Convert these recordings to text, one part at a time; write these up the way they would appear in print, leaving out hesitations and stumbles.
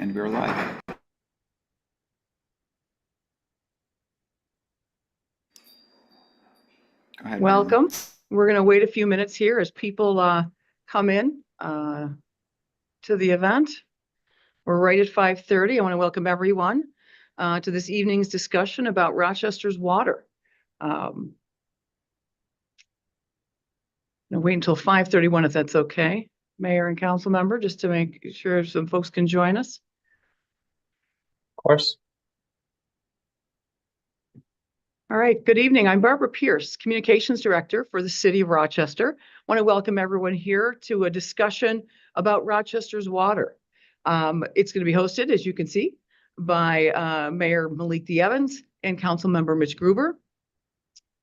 And we're live. Go ahead. Welcome. We're going to wait a few minutes here as people come in to the event. We're right at 5:30. I want to welcome everyone to this evening's discussion about Rochester's water. I'll wait until 5:31 if that's okay, Mayor and Council Member, just to make sure some folks can join us. Of course. All right, good evening. I'm Barbara Pierce, Communications Director for the City of Rochester. I want to welcome everyone here to a discussion about Rochester's water. It's going to be hosted, as you can see, by Mayor Malik and Councilmember Mitch Gruber.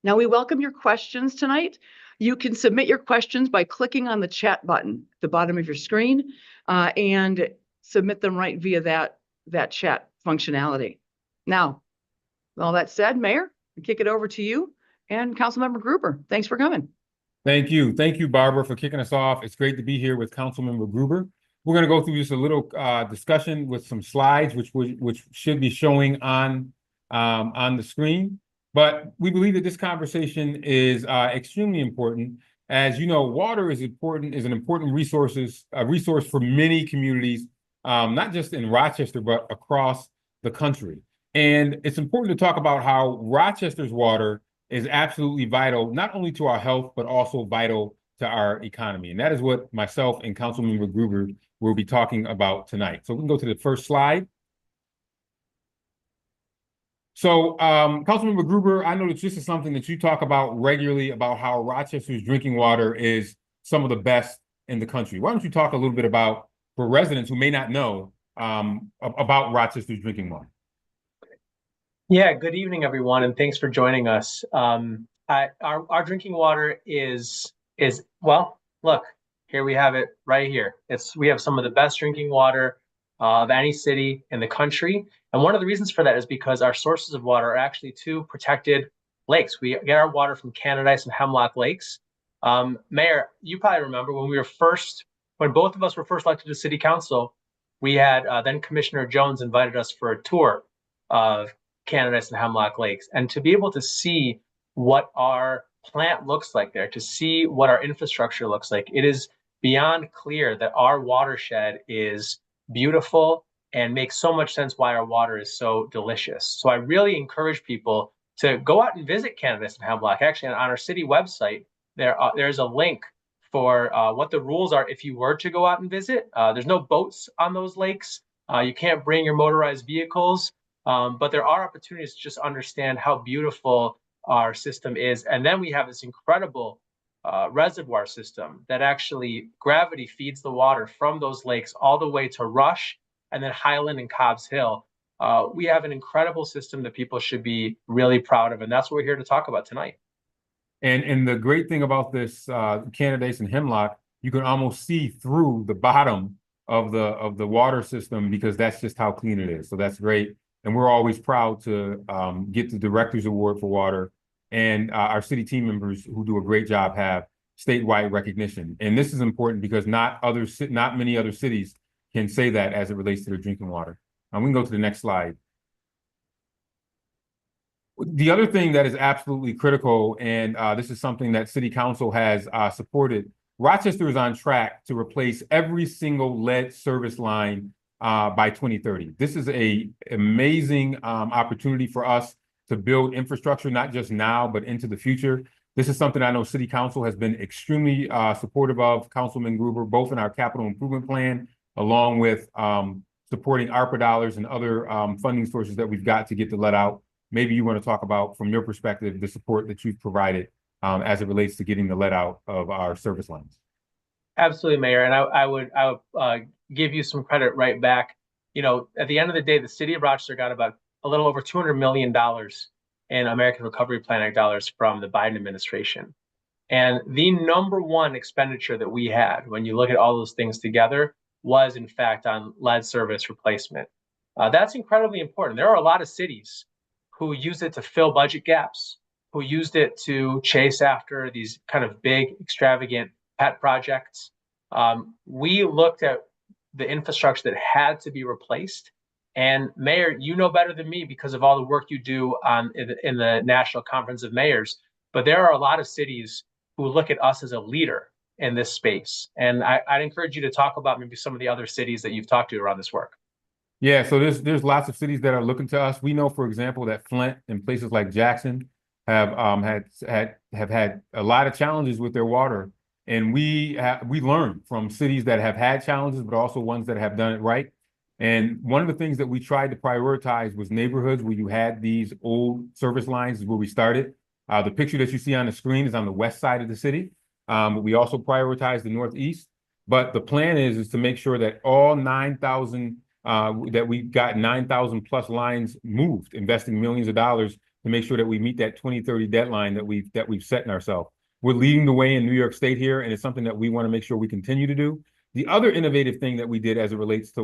Now, we welcome your questions tonight. You can submit your questions by clicking on the chat button at the bottom of your screen and submit them right via that chat functionality. Now, with all that said, Mayor, kick it over to you and Councilmember Gruber. Thanks for coming. Thank you. Thank you, Barbara, for kicking us off. It's great to be here with Councilmember Gruber. We're going to go through just a little discussion with some slides, which should be showing on the screen. But we believe that this conversation is extremely important. As you know, water is an important resource for many communities, not just in Rochester, but across the country. And it's important to talk about how Rochester's water is absolutely vital, not only to our health, but also vital to our economy. And that is what myself and Councilmember Gruber will be talking about tonight. So we can go to the first slide. So Councilmember Gruber, I know that this is something that you talk about regularly, about how Rochester's drinking water is some of the best in the country. Why don't you talk a little bit about, for residents who may not know, about Rochester's drinking water? Yeah, good evening, everyone, and thanks for joining us. Our drinking water is well, look, here we have it right here. We have some of the best drinking water of any city in the country. And one of the reasons for that is because our sources of water are actually two protected lakes. We get our water from Canadice and Hemlock Lakes. Mayor, you probably remember when both of us were first elected to City Council, we had then Commissioner Jones invited us for a tour of Canadice and Hemlock Lakes, and to be able to see what our plant looks like there, to see what our infrastructure looks like, it is beyond clear that our watershed is beautiful and makes so much sense why our water is so delicious. So I really encourage people to go out and visit Canadice and Hemlock. Actually, on our city website, there's a link for what the rules are if you were to go out and visit. There's no boats on those lakes. You can't bring your motorized vehicles. But there are opportunities to just understand how beautiful our system is. And then we have this incredible reservoir system that actually gravity feeds the water from those lakes all the way to Rush and then Highland and Cobb's Hill. We have an incredible system that people should be really proud of. And that's what we're here to talk about tonight. And the great thing about this Canadice and Hemlock, you can almost see through the bottom of the water system because that's just how clean it is. So that's great. And we're always proud to get the Director's Award for Water, and our city team members who do a great job have statewide recognition. And this is important because not many other cities can say that as it relates to their drinking water. We can go to the next slide. The other thing that is absolutely critical, and this is something that City Council has supported, Rochester is on track to replace every single lead service line by 2030. This is an amazing opportunity for us to build infrastructure, not just now, but into the future. This is something I know City Council has been extremely supportive of, Councilman Gruber, both in our capital improvement plan, along with supporting ARPA dollars and other funding sources that we've got to get the lead out. Maybe you want to talk about, from your perspective, the support that you've provided as it relates to getting the lead out of our service lines. Absolutely, Mayor. And I would give you some credit right back. You know, at the end of the day, the city of Rochester got about a little over $200 million in American Recovery Plan Act dollars from the Biden administration. And the number one expenditure that we had, when you look at all those things together, was in fact on lead service replacement. That's incredibly important. There are a lot of cities who use it to fill budget gaps, who used it to chase after these kind of big, extravagant pet projects. We looked at the infrastructure that had to be replaced. And Mayor, you know better than me because of all the work you do in the National Conference of Mayors. But there are a lot of cities who look at us as a leader in this space. And I'd encourage you to talk about maybe some of the other cities that you've talked to around this work. Yeah, so there's lots of cities that are looking to us. We know, for example, that Flint and places like Jackson have had a lot of challenges with their water, and we learn from cities that have had challenges, but also ones that have done it right. And one of the things that we tried to prioritize was neighborhoods where you had these old service lines is where we started. The picture that you see on the screen is on the west side of the city. We also prioritize the northeast, but the plan is to make sure that all 9,000 that we got 9,000 plus lines moved, investing millions of dollars to make sure that we meet that 2030 deadline that we've set in ourselves. We're leading the way in New York State here, and it's something that we want to make sure we continue to do. The other innovative thing that we did as it relates to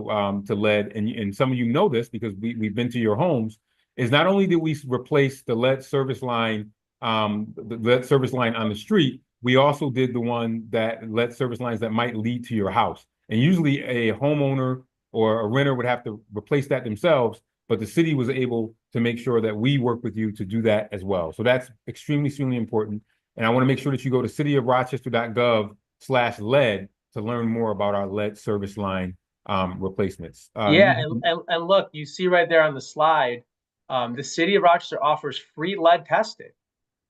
lead, and some of you know this because we've been to your homes, is not only did we replace the lead service line, on the street, we also did the one that lead service lines that might lead to your house. And usually a homeowner or a renter would have to replace that themselves, but the city was able to make sure that we work with you to do that as well. So that's extremely important. And I want to make sure that you go to cityofrochester.gov/lead to learn more about our lead service line replacements. And look, you see right there on the slide, the city of Rochester offers free lead testing.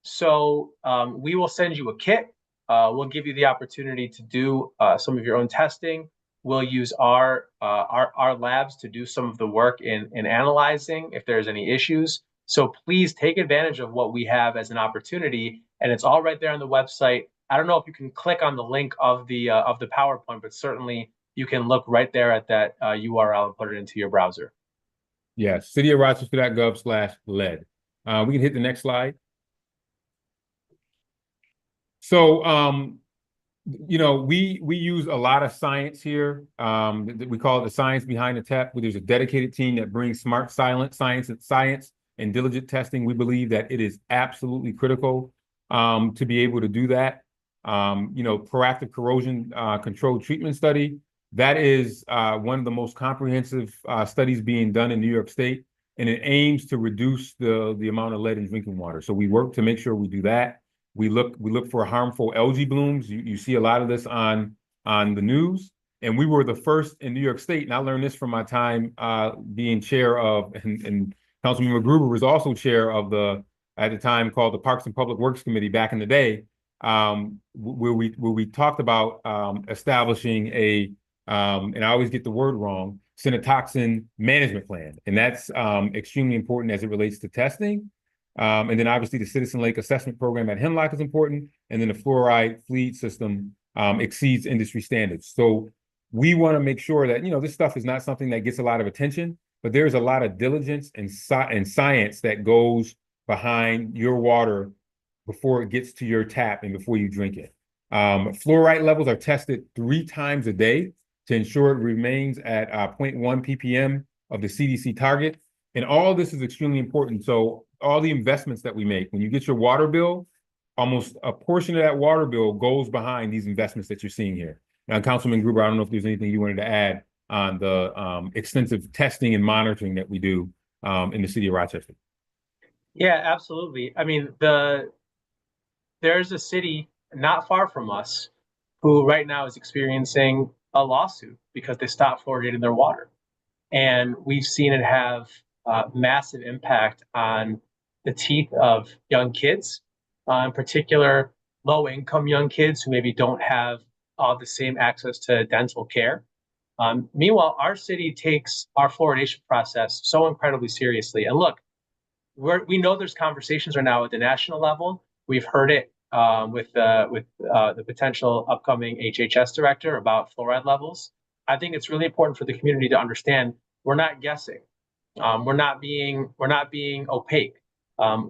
So we will send you a kit. We'll give you the opportunity to do some of your own testing. We'll use our labs to do some of the work in analyzing if there's any issues. So please take advantage of what we have as an opportunity, and it's all right there on the website. I don't know if you can click on the link of the PowerPoint, but certainly you can look right there at that URL and put it into your browser. Yes, cityofrochester.gov/lead. We can hit the next slide. So, you know, we use a lot of science here. We call it the science behind the tech, where there's a dedicated team that brings smart, silent science and diligent testing. We believe that it is absolutely critical to be able to do that. You know, proactive corrosion control treatment study. That is one of the most comprehensive studies being done in New York State, and it aims to reduce the amount of lead in drinking water. So we work to make sure we do that. We look for harmful algae blooms. You see a lot of this on the news. And we were the first in New York State, and I learned this from my time being chair of, and Councilmember Gruber was also chair of at the time called the Parks and Public Works Committee back in the day, where we talked about establishing and I always get the word wrong, cytotoxin management plan. And that's extremely important as it relates to testing. And then obviously the Citizen Lake Assessment Program at Hemlock is important. And then the fluoride fleet system exceeds industry standards. So we want to make sure that, you know, this stuff is not something that gets a lot of attention, but there's a lot of diligence and science that goes behind your water before it gets to your tap and before you drink it. Fluoride levels are tested 3 times a day to ensure it remains at 0.1 ppm of the CDC target. And all this is extremely important. So all the investments that we make, when you get your water bill, almost a portion of that water bill goes behind these investments that you're seeing here. Now, Councilman Gruber, I don't know if there's anything you wanted to add on the extensive testing and monitoring that we do in the city of Rochester. Yeah, absolutely. I mean, there's a city not far from us who right now is experiencing a lawsuit because they stopped fluoridating their water. And we've seen it have massive impact on the teeth of young kids, in particular low-income young kids who maybe don't have the same access to dental care. Meanwhile, our city takes our fluoridation process so incredibly seriously. And look, we know there's conversations right now at the national level. We've heard it with the potential upcoming HHS director about fluoride levels. I think it's really important for the community to understand we're not guessing. We're not being opaque.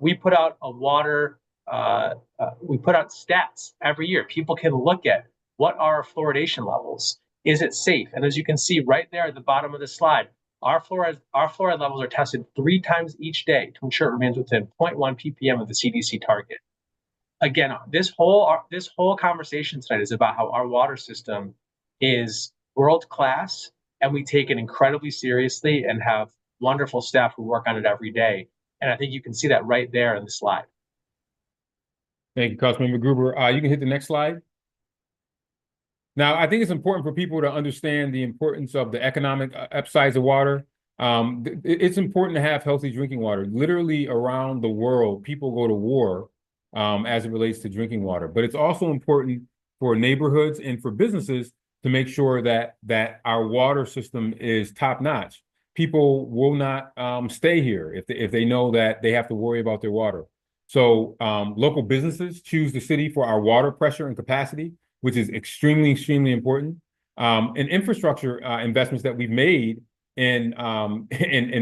We put out we put out stats every year. People can look at what are our fluoridation levels. Is it safe? And as you can see right there at the bottom of the slide, our fluoride levels are tested 3 times each day to ensure it remains within 0.1 ppm of the CDC target. Again, this whole conversation tonight is about how our water system is world class and we take it incredibly seriously and have wonderful staff who work on it every day. And I think you can see that right there in the slide. Thank you, Councilmember Gruber. You can hit the next slide. Now, I think it's important for people to understand the importance of the economic upsides of water. It's important to have healthy drinking water. Literally around the world, people go to war as it relates to drinking water. But it's also important for neighborhoods and for businesses to make sure that our water system is top notch. People will not stay here if they know that they have to worry about their water. So local businesses choose the city for our water pressure and capacity, which is extremely, extremely important. And infrastructure investments that we've made in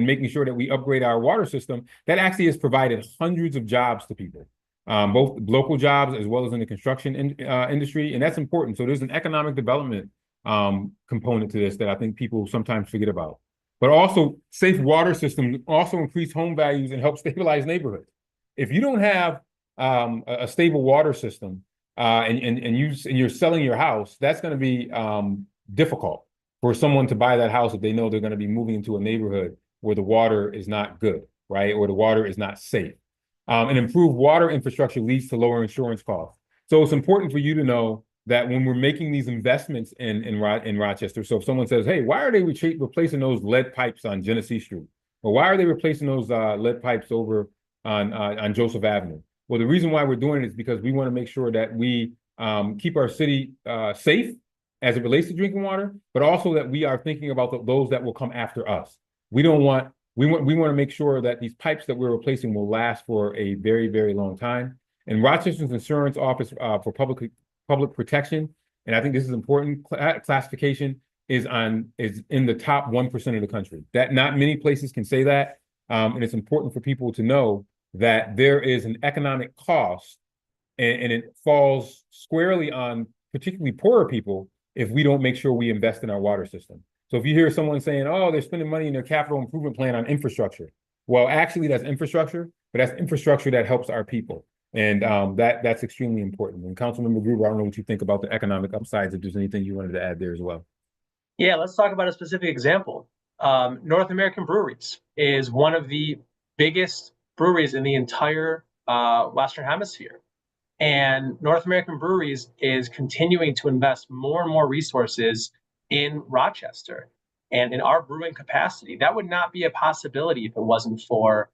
making sure that we upgrade our water system, that actually has provided hundreds of jobs to people, both local jobs as well as in the construction industry. And that's important. So there's an economic development component to this that I think people sometimes forget about. But also, safe water systems also increase home values and help stabilize neighborhoods. If you don't have a stable water system, and you're selling your house, that's going to be difficult for someone to buy that house if they know they're going to be moving into a neighborhood where the water is not good, right? Or the water is not safe. And improved water infrastructure leads to lower insurance costs. So it's important for you to know that when we're making these investments in Rochester, so if someone says, hey, why are they replacing those lead pipes on Genesee Street? Or why are they replacing those lead pipes over on Joseph Avenue? Well, the reason why we're doing it is because we want to make sure that we keep our city safe as it relates to drinking water, but also that we are thinking about those that will come after us. We want to make sure that these pipes that we're replacing will last for a very, very long time. And Rochester's Insurance Office for Public Protection, and I think this is important, classification is in the top 1% of the country. That not many places can say that, and it's important for people to know that there is an economic cost, and it falls squarely on particularly poorer people if we don't make sure we invest in our water system. So if you hear someone saying, oh, they're spending money in their capital improvement plan on infrastructure, well, actually that's infrastructure, but that's infrastructure that helps our people. And that's extremely important. And Councilmember Gruber, I don't know what you think about the economic upsides, if there's anything you wanted to add there as well. Yeah, let's talk about a specific example. North American Breweries is one of the biggest breweries in the entire Western Hemisphere. And North American Breweries is continuing to invest more and more resources in Rochester and in our brewing capacity. That would not be a possibility if it wasn't for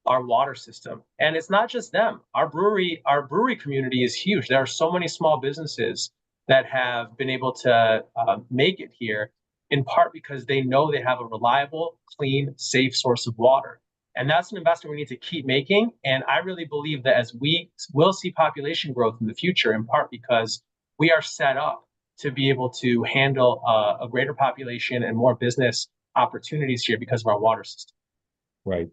our water system. And it's not just them. Our brewery community is huge. There are so many small businesses that have been able to make it here, in part because they know they have a reliable, clean, safe source of water. And that's an investment we need to keep making. And I really believe that as we will see population growth in the future, in part because we are set up to be able to handle a greater population and more business opportunities here because of our water system. Right.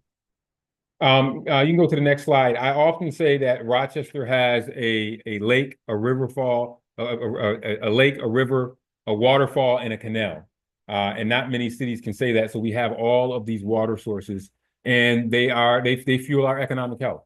You can go to the next slide. I often say that Rochester has a lake, a riverfall, a lake, a river, a waterfall, and a canal. And not many cities can say that. So we have all of these water sources, and they fuel our economic health.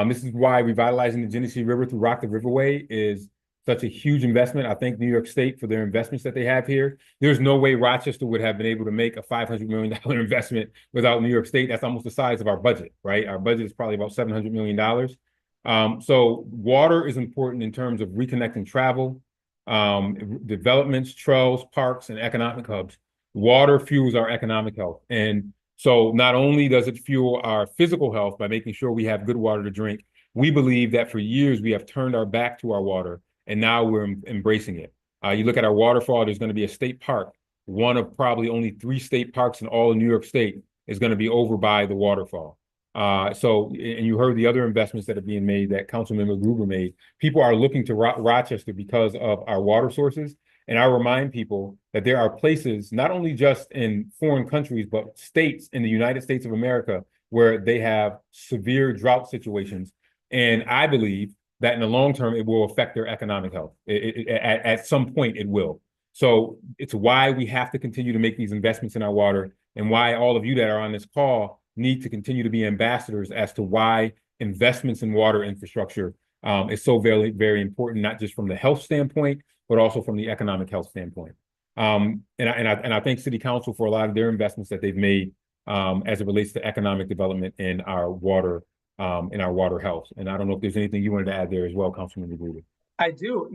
This is why revitalizing the Genesee River through Rock the Riverway is such a huge investment. I thank New York State for their investments that they have here. There's no way Rochester would have been able to make a $500 million investment without New York State. That's almost the size of our budget, right? Our budget is probably about $700 million. So water is important in terms of reconnecting travel, developments, trails, parks, and economic hubs. Water fuels our economic health. And so not only does it fuel our physical health by making sure we have good water to drink, we believe that for years we have turned our back to our water, and now we're embracing it. You look at our waterfall, there's going to be a state park. One of probably only 3 state parks in all of New York State is going to be over by the waterfall. And you heard the other investments that are being made that Councilmember Gruber made. People are looking to Rochester because of our water sources. And I remind people that there are places, not only just in foreign countries, but states in the United States of America where they have severe drought situations. And I believe that in the long term, it will affect their economic health. At some point, it will. So it's why we have to continue to make these investments in our water, and why all of you that are on this call need to continue to be ambassadors as to why investments in water infrastructure is so very, very important, not just from the health standpoint, but also from the economic health standpoint. And I thank City Council for a lot of their investments that they've made as it relates to economic development in our water health. And I don't know if there's anything you wanted to add there as well, Councilman Gruber. I do.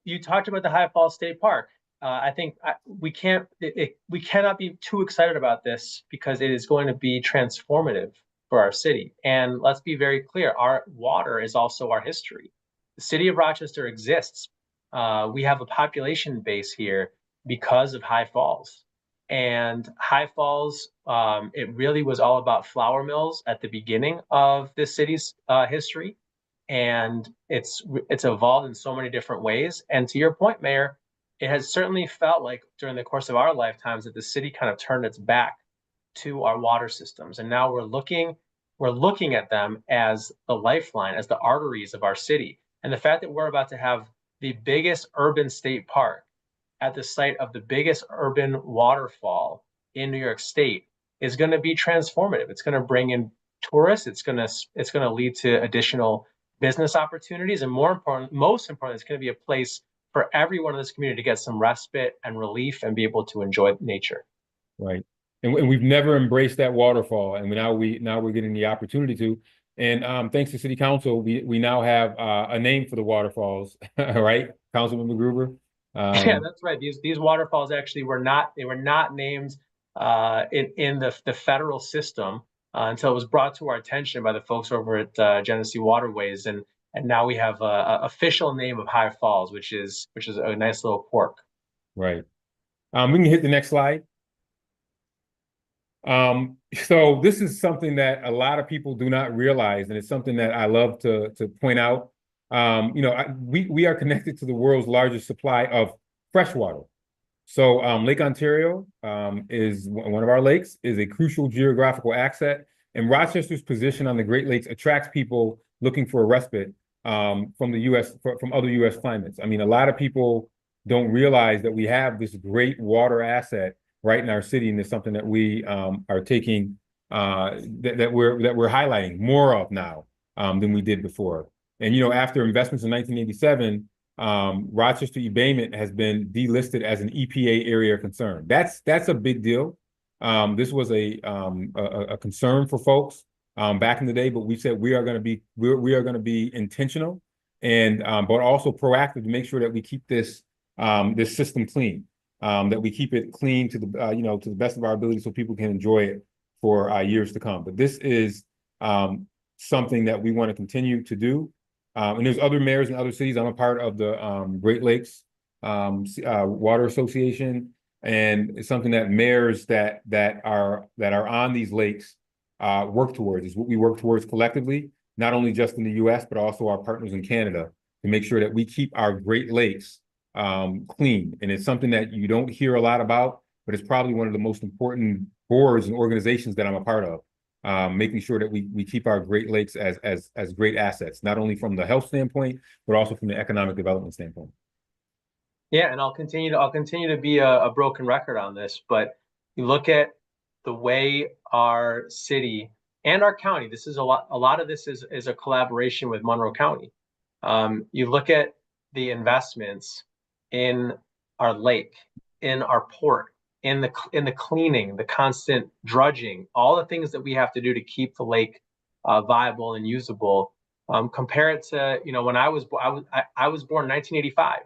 You talked about the High Falls State Park. I think we cannot be too excited about this because it is going to be transformative for our city. And let's be very clear, our water is also our history. The city of Rochester exists. We have a population base here because of High Falls. And High Falls, it really was all about flour mills at the beginning of the city's history. And it's evolved in so many different ways. And to your point, Mayor, it has certainly felt like during the course of our lifetimes that the city kind of turned its back to our water systems. And now we're looking at them as the lifeline, as the arteries of our city. And the fact that we're about to have the biggest urban state park at the site of the biggest urban waterfall in New York State is going to be transformative. It's going to bring in tourists. It's going to lead to additional business opportunities, and most importantly, it's going to be a place for everyone in this community to get some respite and relief and be able to enjoy nature. Right, and we've never embraced that waterfall, and now we're getting the opportunity to. And thanks to City Council, we now have a name for the waterfalls, right, Councilmember Gruber? Yeah, that's right. These waterfalls actually were not named in the federal system. Until it was brought to our attention by the folks over at Genesee Waterways, and now we have a official name of High Falls, which is a nice little quirk. Right. We can hit the next slide. So this is something that a lot of people do not realize, and it's something that I love to point out. We are connected to the world's largest supply of fresh water. So Lake Ontario is one of our lakes, is a crucial geographical asset, and Rochester's position on the Great Lakes attracts people looking for a respite from the U.S. from other U.S. climates. I mean, a lot of people don't realize that we have this great water asset right in our city, and it's something that we are taking that we're highlighting more of now than we did before. And after investments in 1987. Rochester Ebayment has been delisted as an EPA area of concern. That's a big deal. This was a concern for folks back in the day, but we said we are going to be intentional and but also proactive to make sure that we keep this system clean, that we keep it clean to the to the best of our ability so people can enjoy it for years to come. But this is something that we want to continue to do. And there's other mayors in other cities. I'm a part of the Great Lakes Water Association, and it's something that mayors that are on these lakes work towards. Is what we work towards collectively, not only just in the U.S. but also our partners in Canada, to make sure that we keep our Great Lakes clean. And it's something that you don't hear a lot about, but it's probably one of the most important boards and organizations that I'm a part of. Making sure that we keep our Great Lakes as great assets, not only from the health standpoint, but also from the economic development standpoint. Yeah, and I'll continue to be a broken record on this, but you look at the way our city and our county, this is a lot of this is a collaboration with Monroe County. You look at the investments in our lake, in our port, in the cleaning, the constant drudging, all the things that we have to do to keep the lake viable and usable. Compare it to when I was born in 1985,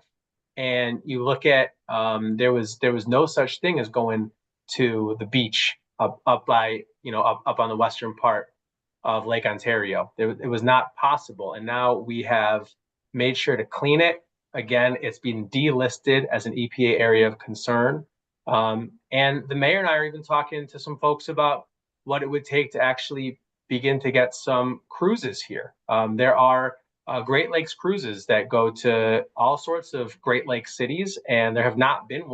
and you look at there was no such thing as going to the beach up on the western part of Lake Ontario. It was not possible, and now we have made sure to clean it. Again, it's been delisted as an EPA area of concern. And the mayor and I are even talking to some folks about what it would take to actually begin to get some cruises here. There are Great Lakes cruises that go to all sorts of Great Lakes cities, and there have not been,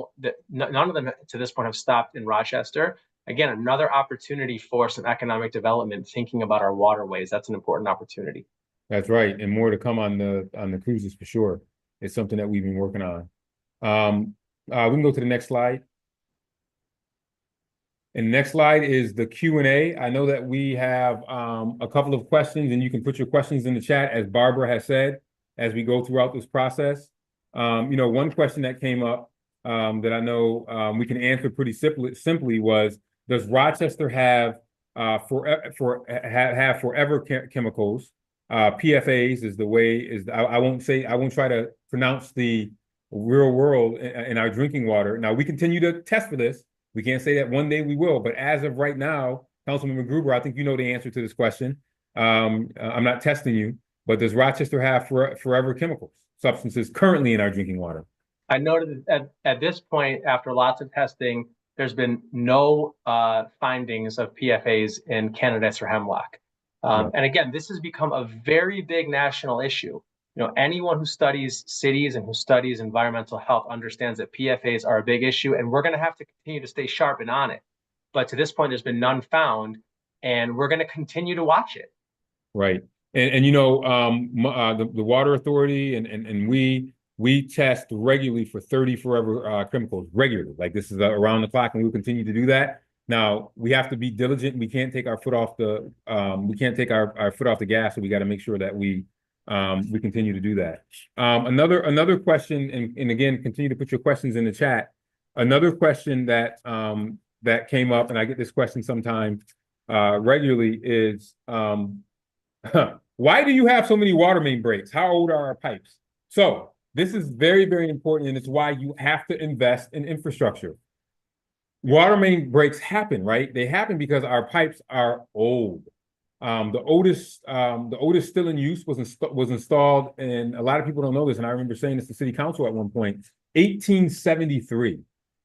none of them to this point have stopped in Rochester. Again, another opportunity for some economic development, thinking about our waterways. That's an important opportunity. That's right, and more to come on the cruises for sure. It's something that we've been working on. We can go to the next slide. And the next slide is the Q&A. I know that we have a couple of questions, and you can put your questions in the chat, as Barbara has said, as we go throughout this process. One question that came up that I know we can answer pretty simply was, does Rochester have forever chemicals? PFAs is the way I won't try to pronounce the real world in our drinking water. Now we continue to test for this. We can't say that one day we will, but as of right now, Councilmember Gruber, I think you know the answer to this question. I'm not testing you, but does Rochester have forever chemicals, substances currently in our drinking water? I noted that at this point, after lots of testing, there's been no findings of PFAs in candidates for hemlock. And again, this has become a very big national issue. Anyone who studies cities and who studies environmental health understands that PFAs are a big issue, and we're going to have to continue to stay sharp and on it. But to this point, there's been none found, and we're going to continue to watch it. Right. And the Water Authority and we test regularly for 30 forever chemicals regularly. Like, this is around the clock, and we'll continue to do that. Now we have to be diligent. We can't take our foot off the our foot off the gas. So we got to make sure that we continue to do that. Another question, and again, continue to put your questions in the chat. Another question that that came up, and I get this question sometimes regularly, is why do you have so many water main breaks? How old are our pipes? So this is very, very important, and it's why you have to invest in infrastructure. Water main breaks happen, right? They happen because our pipes are old. The oldest still in use was installed, and a lot of people don't know this, and I remember saying this to City Council at one point, 1873.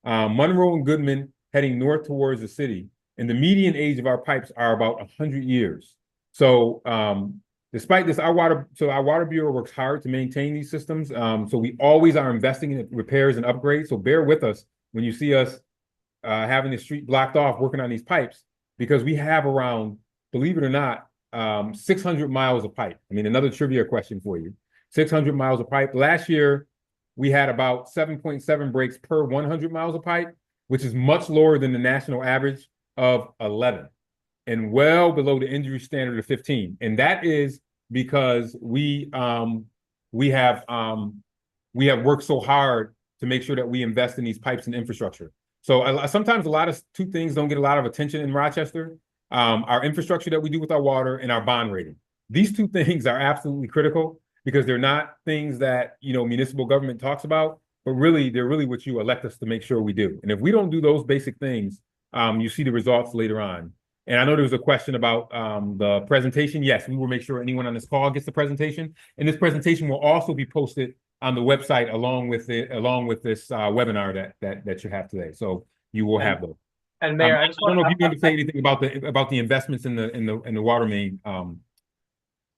Monroe and Goodman heading north towards the city, and the median age of our pipes are about 100 years. So despite this, our Water Bureau works hard to maintain these systems. So we always are investing in repairs and upgrades. So bear with us when you see us having the street blocked off working on these pipes, because we have around, believe it or not, 600 miles of pipe. I mean, another trivia question for you. 600 miles of pipe. Last year, we had about 7.7 breaks per 100 miles of pipe, which is much lower than the national average of 11, and well below the industry standard of 15. And that is because we have worked so hard to make sure that we invest in these pipes and infrastructure. So sometimes two things don't get a lot of attention in Rochester: our infrastructure that we do with our water and our bond rating. These two things are absolutely critical, because they're not things that municipal government talks about, but really they're really what you elect us to make sure we do. And if we don't do those basic things, you see the results later on. And I know there was a question about the presentation. Yes, we will make sure anyone on this call gets the presentation, and this presentation will also be posted on the website along with this webinar that you have today. So you will have those. And Mayor, I don't know if you want to say anything about the investments in the water main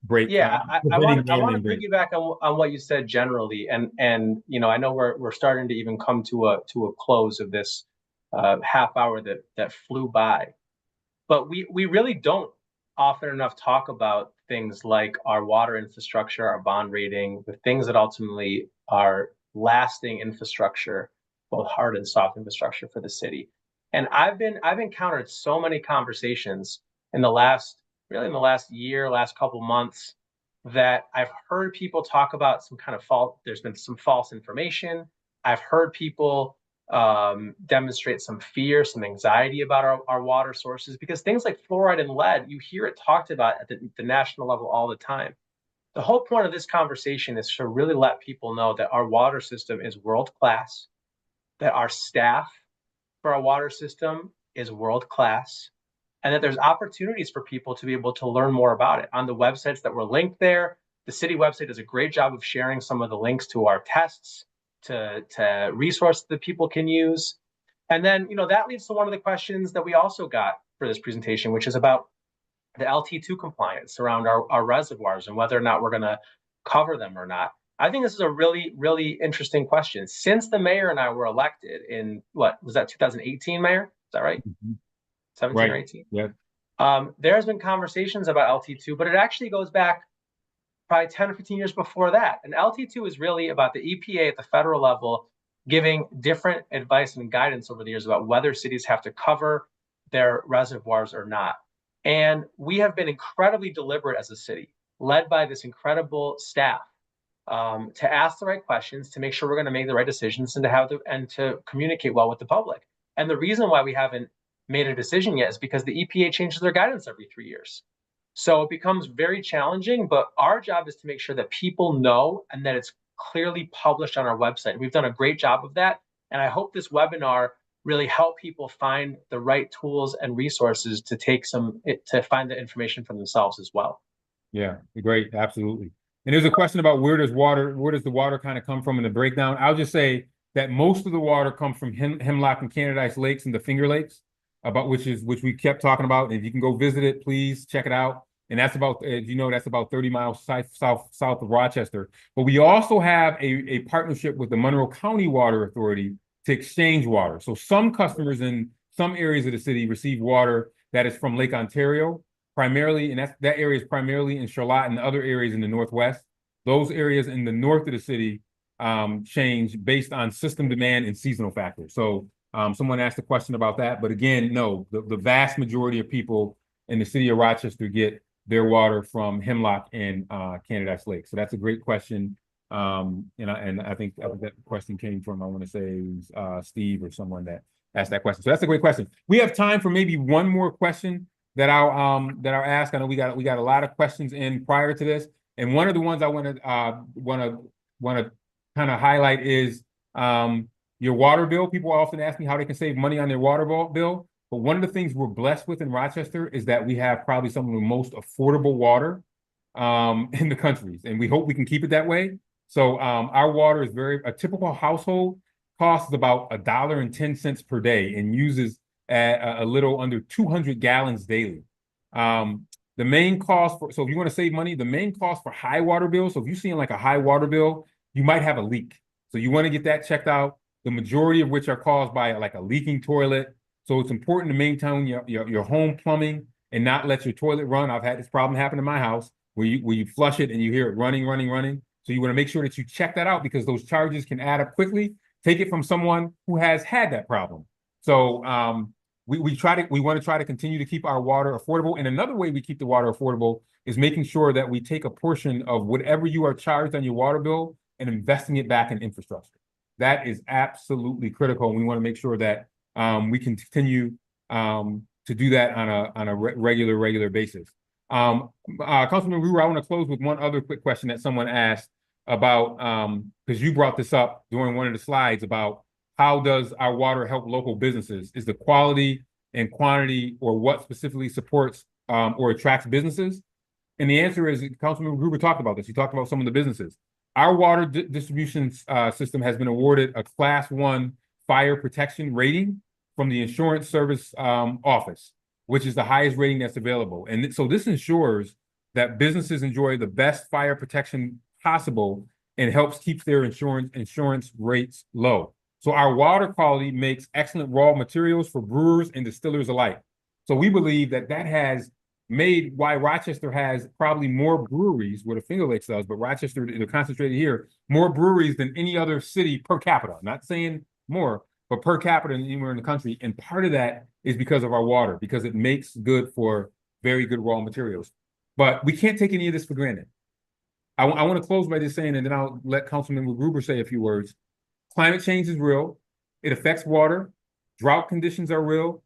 break. Yeah, I want to piggyback on what you said generally, and I know we're starting to even come to a close of this half hour that flew by, but we really don't often enough talk about things like our water infrastructure, our bond rating, the things that ultimately are lasting infrastructure, both hard and soft infrastructure for the city. And I've encountered so many conversations in the last year, last couple months, that I've heard people talk about some kind of there's been some false information. I've heard people demonstrate some fear, some anxiety about our water sources, because things like fluoride and lead, you hear it talked about at the national level all the time. The whole point of this conversation is to really let people know that our water system is world class, that our staff for our water system is world class, and that there's opportunities for people to be able to learn more about it on the websites that were linked there. The city website does a great job of sharing some of the links to our tests, to resources that people can use. And then, that leads to one of the questions that we also got for this presentation, which is about the LT2 compliance around our reservoirs and whether or not we're going to cover them or not. I think this is a really, really interesting question. Since the mayor and I were elected in, what was that, 2018, Mayor? Is that right? Mm-hmm. 17 or 18? Yeah. There's been conversations about LT2, but it actually goes back probably 10 or 15 years before that. And LT2 is really about the EPA at the federal level giving different advice and guidance over the years about whether cities have to cover their reservoirs or not. And we have been incredibly deliberate as a city, led by this incredible staff, to ask the right questions, to make sure we're going to make the right decisions, and to communicate well with the public. And the reason why we haven't made a decision yet is because the EPA changes their guidance every 3 years. So it becomes very challenging, but our job is to make sure that people know and that it's clearly published on our website. We've done a great job of that. And I hope this webinar really help people find the right tools and resources to to find the information for themselves as well. Yeah, great, absolutely. And there's a question about where does the water kind of come from in the breakdown? I'll just say that most of the water comes from Hemlock and Candidice Lakes and the Finger Lakes, which we kept talking about. And if you can go visit it, please check it out. And that's about, as you know, that's about 30 miles south of Rochester. But we also have a partnership with the Monroe County Water Authority to exchange water. So some customers in some areas of the city receive water that is from Lake Ontario, primarily, and that area is primarily in Charlotte and other areas in the Northwest. Those areas in the north of the city change based on system demand and seasonal factors. So someone asked a question about that, but again, no, the vast majority of people in the city of Rochester get their water from Hemlock and Candidice Lake. So that's a great question. And I think that question came from, I want to say, Steve or someone that asked that question. So that's a great question. We have time for maybe one more question that I'll ask. I know we got a lot of questions in prior to this, and one of the ones I want to kind of highlight is your water bill. People often ask me how they can save money on their water bill, but one of the things we're blessed with in Rochester is that we have probably some of the most affordable water in the country, and we hope we can keep it that way. So our water is a typical household costs about $1.10 per day and uses a little under 200 gallons daily. The main cost so if you want to save money, the main cost for high water bills, so if you're seeing like a high water bill, you might have a leak. So you want to get that checked out, the majority of which are caused by like a leaking toilet. So it's important to maintain your home plumbing and not let your toilet run. I've had this problem happen in my house where you flush it and you hear it running. So you want to make sure that you check that out because those charges can add up quickly. Take it from someone who has had that problem. So we want to try to continue to keep our water affordable. And another way we keep the water affordable is making sure that we take a portion of whatever you are charged on your water bill and investing it back in infrastructure. That is absolutely critical. And we want to make sure that we can continue to do that on a regular basis. Councilman Gruber, I want to close with one other quick question that someone asked about, because you brought this up during one of the slides about how does our water help local businesses? Is the quality and quantity or what specifically supports or attracts businesses? And the answer is, Councilman Gruber talked about this. He talked about some of the businesses. Our water distribution system has been awarded a Class 1 fire protection rating from the Insurance Service Office, which is the highest rating that's available. And so this ensures that businesses enjoy the best fire protection possible and helps keep their insurance rates low. So our water quality makes excellent raw materials for brewers and distillers alike. So we believe that has made why Rochester has probably more breweries, where the Finger Lakes does, but Rochester, they're concentrated here, more breweries than any other city per capita. Not saying more, but per capita anywhere in the country. And part of that is because of our water, because it makes good for very good raw materials. But we can't take any of this for granted. I want to close by just saying, and then I'll let Councilmember Gruber say a few words. Climate change is real. It affects water. Drought conditions are real.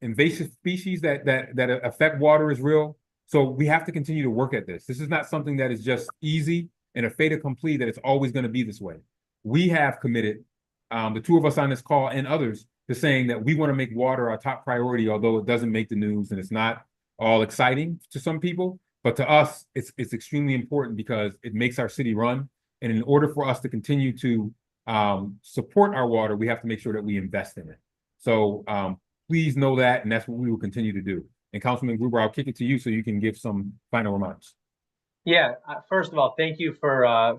Invasive species that affect water is real. So we have to continue to work at this. This is not something that is just easy and a fait accompli that it's always going to be this way. We have committed, the two of us on this call and others, to saying that we want to make water our top priority, although it doesn't make the news and it's not all exciting to some people. But to us, it's extremely important because it makes our city run. And in order for us to continue to support our water, we have to make sure that we invest in it. So please know that, and that's what we will continue to do. And Councilman Gruber, I'll kick it to you so you can give some final remarks. Yeah, first of all, thank you for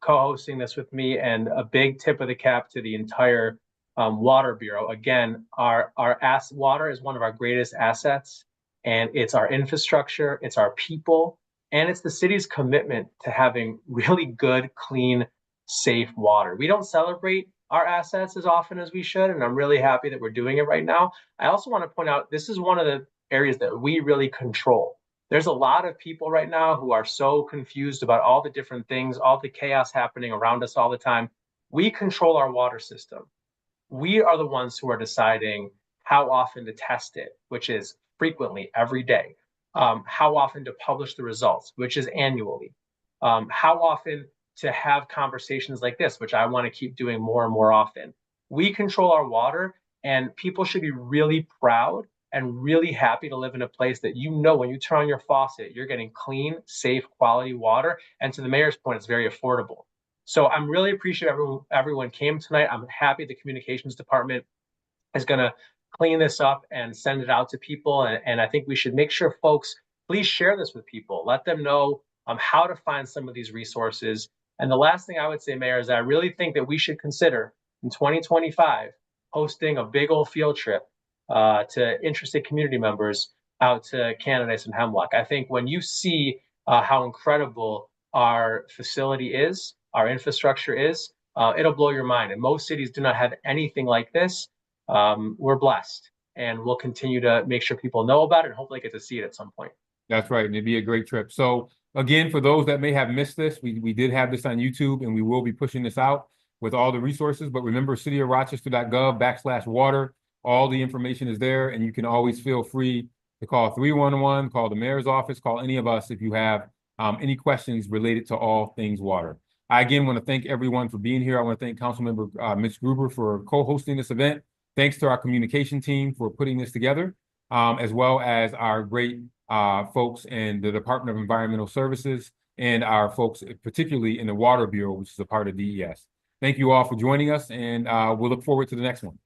co-hosting this with me, and a big tip of the cap to the entire Water Bureau. Again, our water is one of our greatest assets, and it's our infrastructure, it's our people, and it's the city's commitment to having really good, clean, safe water. We don't celebrate our assets as often as we should, and I'm really happy that we're doing it right now. I also want to point out, this is one of the areas that we really control. There's a lot of people right now who are so confused about all the different things, all the chaos happening around us all the time. We control our water system. We are the ones who are deciding how often to test it, which is frequently every day, how often to publish the results, which is annually, how often to have conversations like this, which I want to keep doing more and more often. We control our water, and people should be really proud and really happy to live in a place that, you know, when you turn on your faucet, you're getting clean, safe, quality water. And to the mayor's point, it's very affordable. So I'm really appreciative everyone came tonight. I'm happy the communications department is going to clean this up and send it out to people. And I think we should make sure folks, please share this with people. Let them know how to find some of these resources. And the last thing I would say, Mayor, is that I really think that we should consider in 2025 hosting a big old field trip to interested community members out to Candidates and Hemlock. I think when you see how incredible our facility is, our infrastructure is, it'll blow your mind. And most cities do not have anything like this. We're blessed, and we'll continue to make sure people know about it and hopefully get to see it at some point. That's right, and it'd be a great trip. So again, for those that may have missed this, we did have this on YouTube, and we will be pushing this out with all the resources. But remember, cityofrochester.gov/water. All the information is there, and you can always feel free to call 311, call the mayor's office, call any of us if you have any questions related to all things water. I again want to thank everyone for being here. I want to thank Councilmember Mitch Gruber for co-hosting this event. Thanks to our communication team for putting this together, as well as our great folks in the Department of Environmental Services and our folks, particularly in the Water Bureau, which is a part of DES. Thank you all for joining us, and we'll look forward to the next one.